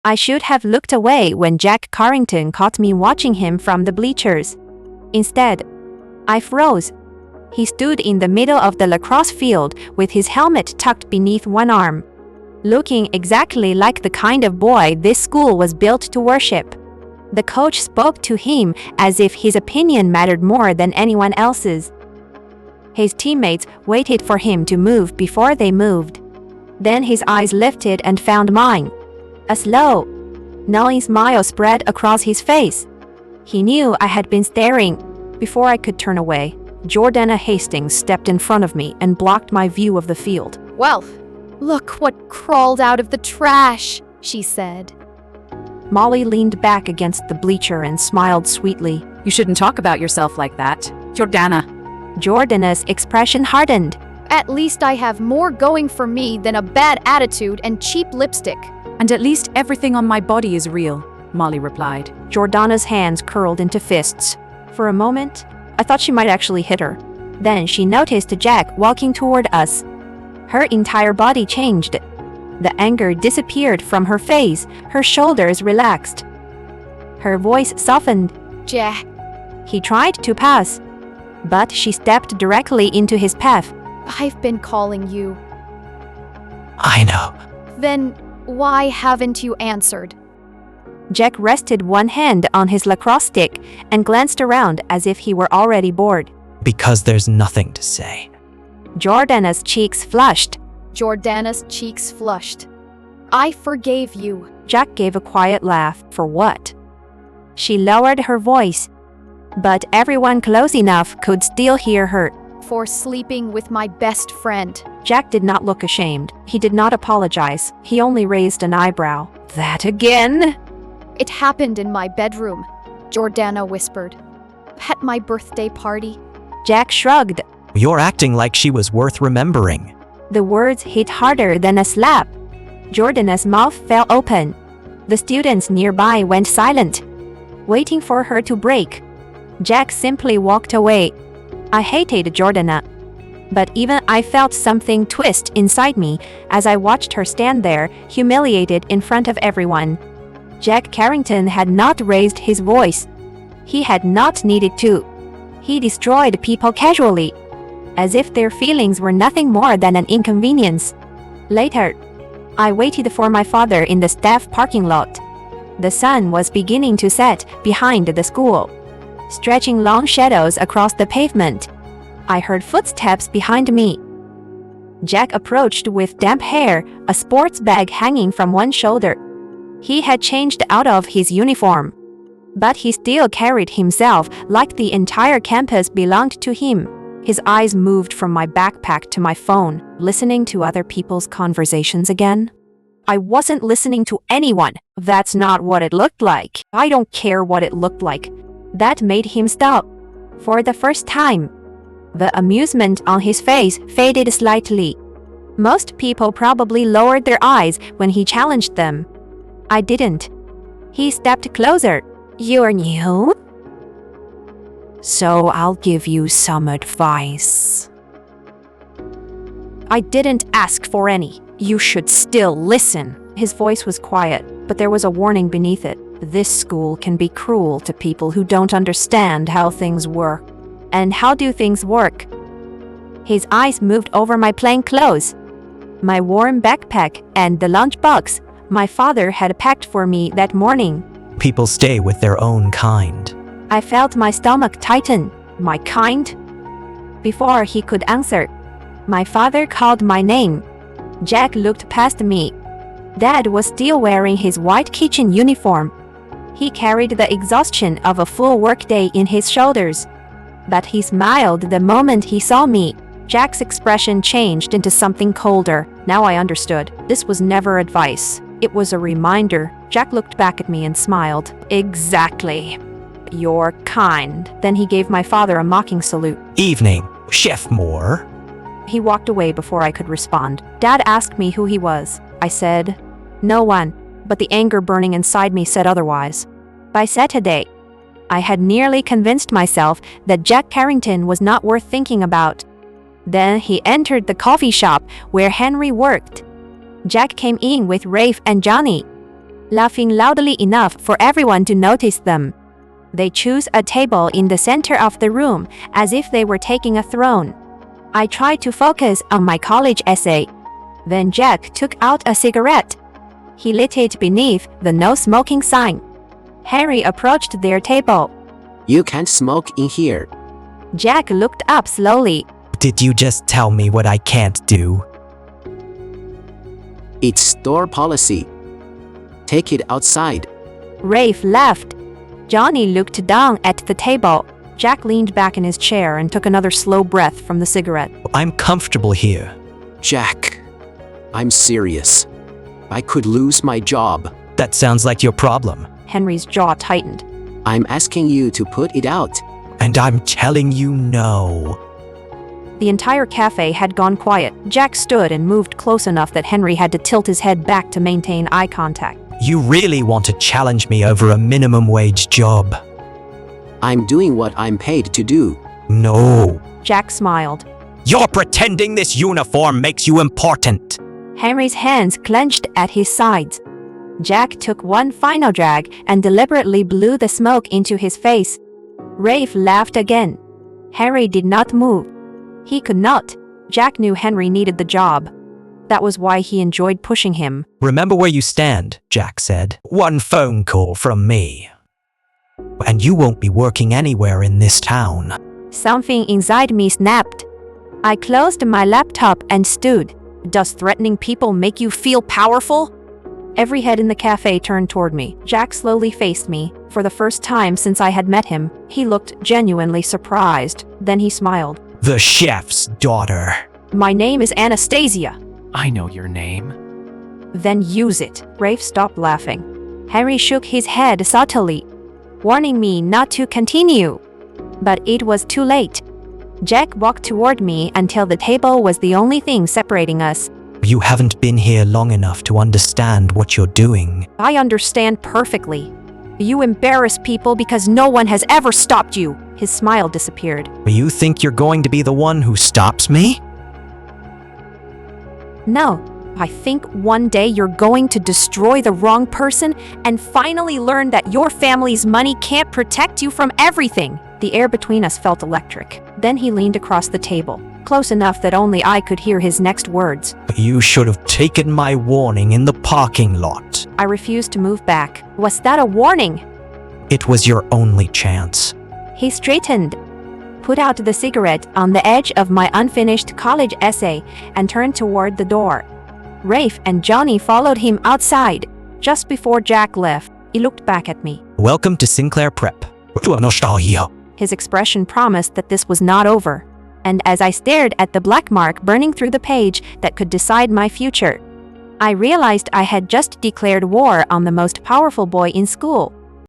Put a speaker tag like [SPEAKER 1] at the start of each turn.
[SPEAKER 1] I should have looked away when Jack Carrington caught me watching him from the bleachers. Instead, I froze. He stood in the middle of the lacrosse field with his helmet tucked beneath one arm, looking exactly like the kind of boy this school was built to worship. The coach spoke to him as if his opinion mattered more than anyone else's. His teammates waited for him to move before they moved. Then his eyes lifted and found mine. A slow, knowing smile spread across his face. He knew I had been staring. Before I could turn away, Jordana Hastings stepped in front of me and blocked my view of the field.
[SPEAKER 2] "Well, look what crawled out of the trash," she said.
[SPEAKER 1] Molly leaned back against the bleacher and smiled sweetly.
[SPEAKER 3] You shouldn't talk about yourself like that, Jordana.
[SPEAKER 1] Jordana's expression hardened.
[SPEAKER 2] "At least I have more going for me than a bad attitude and cheap lipstick."
[SPEAKER 3] And at least everything on my body is real, Molly replied.
[SPEAKER 1] Jordana's hands curled into fists. For a moment, I thought she might actually hit her. Then she noticed Jack walking toward us. Her entire body changed. The anger disappeared from her face, her shoulders relaxed. Her voice softened.
[SPEAKER 2] "Jack."
[SPEAKER 1] He tried to pass, but she stepped directly into his path.
[SPEAKER 2] "I've been calling you."
[SPEAKER 4] I know.
[SPEAKER 2] "Then why haven't you answered?"
[SPEAKER 1] Jack rested one hand on his lacrosse stick and glanced around as if he were already bored.
[SPEAKER 4] Because there's nothing to say.
[SPEAKER 1] Jordana's cheeks flushed.
[SPEAKER 2] Jordana's cheeks flushed. "I forgave you."
[SPEAKER 1] Jack gave a quiet laugh. For what? She lowered her voice, but everyone close enough could still hear her.
[SPEAKER 2] "For sleeping with my best friend."
[SPEAKER 1] Jack did not look ashamed. He did not apologize. He only raised an eyebrow. That again?
[SPEAKER 2] "It happened in my bedroom," Jordana whispered. "At my birthday party."
[SPEAKER 1] Jack shrugged.
[SPEAKER 4] You're acting like she was worth remembering.
[SPEAKER 1] The words hit harder than a slap. Jordana's mouth fell open. The students nearby went silent, waiting for her to break. Jack simply walked away. I hated Jordana, but even I felt something twist inside me as I watched her stand there, humiliated in front of everyone. Jack Carrington had not raised his voice. He had not needed to. He destroyed people casually, as if their feelings were nothing more than an inconvenience. Later, I waited for my father in the staff parking lot. The sun was beginning to set behind the school, stretching long shadows across the pavement. I heard footsteps behind me. Jack approached with damp hair, a sports bag hanging from one shoulder. He had changed out of his uniform, but he still carried himself like the entire campus belonged to him. His eyes moved from my backpack to my phone, listening to other people's conversations again. I wasn't listening to anyone. That's not what it looked like. I don't care what it looked like. That made him stop. For the first time, the amusement on his face faded slightly. Most people probably lowered their eyes when he challenged them. I didn't. He stepped closer. You're new? So I'll give you some advice. I didn't ask for any. You should still listen. His voice was quiet, but there was a warning beneath it. This school can be cruel to people who don't understand how things work. And how do things work? His eyes moved over my plain clothes, my warm backpack, and the lunchbox my father had packed for me that morning.
[SPEAKER 4] People stay with their own kind.
[SPEAKER 1] I felt my stomach tighten. My kind? Before he could answer, my father called my name. Jack looked past me. Dad was still wearing his white kitchen uniform. He carried the exhaustion of a full workday in his shoulders. But he smiled the moment he saw me. Jack's expression changed into something colder. Now I understood. This was never advice. It was a reminder. Jack looked back at me and smiled. Exactly. You're kind. Then he gave my father a mocking salute.
[SPEAKER 4] Evening, Chef Moore.
[SPEAKER 1] He walked away before I could respond. Dad asked me who he was. I said, no one, but the anger burning inside me said otherwise. By Saturday, I had nearly convinced myself that Jack Carrington was not worth thinking about. Then he entered the coffee shop where Henry worked. Jack came in with Rafe and Johnny. laughing loudly enough for everyone to notice them. They chose a table in the center of the room as if they were taking a throne. I tried to focus on my college essay. Then Jack took out a cigarette. He lit it beneath the no smoking sign. Henry approached their table.
[SPEAKER 5] You can't smoke in here.
[SPEAKER 1] Jack looked up slowly.
[SPEAKER 4] Did you just tell me what I can't do?
[SPEAKER 5] It's store policy. Take it outside.
[SPEAKER 1] Rafe laughed. Johnny looked down at the table. Jack leaned back in his chair and took another slow breath from the cigarette.
[SPEAKER 4] I'm comfortable here.
[SPEAKER 5] Jack, I'm serious. I could lose my job.
[SPEAKER 4] That sounds like your problem.
[SPEAKER 1] Henry's jaw tightened.
[SPEAKER 5] I'm asking you to put it out.
[SPEAKER 4] And I'm telling you no.
[SPEAKER 1] The entire cafe had gone quiet. Jack stood and moved close enough that Henry had to tilt his head back to maintain eye contact.
[SPEAKER 4] You really want to challenge me over a minimum wage job?
[SPEAKER 5] I'm doing what I'm paid to do.
[SPEAKER 4] No.
[SPEAKER 1] Jack smiled.
[SPEAKER 4] You're pretending this uniform makes you important.
[SPEAKER 1] Henry's hands clenched at his sides. Jack took one final drag and deliberately blew the smoke into his face. Rafe laughed again. Henry did not move. He could not. Jack knew Henry needed the job. That was why he enjoyed pushing him.
[SPEAKER 4] Remember where you stand, Jack said. One phone call from me. And you won't be working anywhere in this town.
[SPEAKER 1] Something inside me snapped. I closed my laptop and stood. Does threatening people make you feel powerful? Every head in the cafe turned toward me. Jack slowly faced me. For the first time since I had met him, he looked genuinely surprised. Then he smiled.
[SPEAKER 4] The chef's daughter.
[SPEAKER 1] My name is Anastasia.
[SPEAKER 6] I know your name.
[SPEAKER 1] Then use it. Rafe stopped laughing. Henry shook his head subtly, warning me not to continue. But it was too late. Jack walked toward me until the table was the only thing separating us.
[SPEAKER 4] You haven't been here long enough to understand what you're doing.
[SPEAKER 1] I understand perfectly. You embarrass people because no one has ever stopped you. His smile disappeared.
[SPEAKER 4] You think you're going to be the one who stops me?
[SPEAKER 1] No, I think one day you're going to destroy the wrong person and finally learn that your family's money can't protect you from everything. The air between us felt electric. Then he leaned across the table, close enough that only I could hear his next words.
[SPEAKER 4] You should have taken my warning in the parking lot.
[SPEAKER 1] I refused to move back. Was that a warning?
[SPEAKER 4] It was your only chance.
[SPEAKER 1] He straightened, put out the cigarette on the edge of my unfinished college essay, and turned toward the door. Rafe and Johnny followed him outside. Just before Jack left, he looked back at me.
[SPEAKER 4] Welcome to Sinclair Prep.
[SPEAKER 1] His expression promised that this was not over. And as I stared at the black mark burning through the page that could decide my future, I realized I had just declared war on the most powerful boy in school.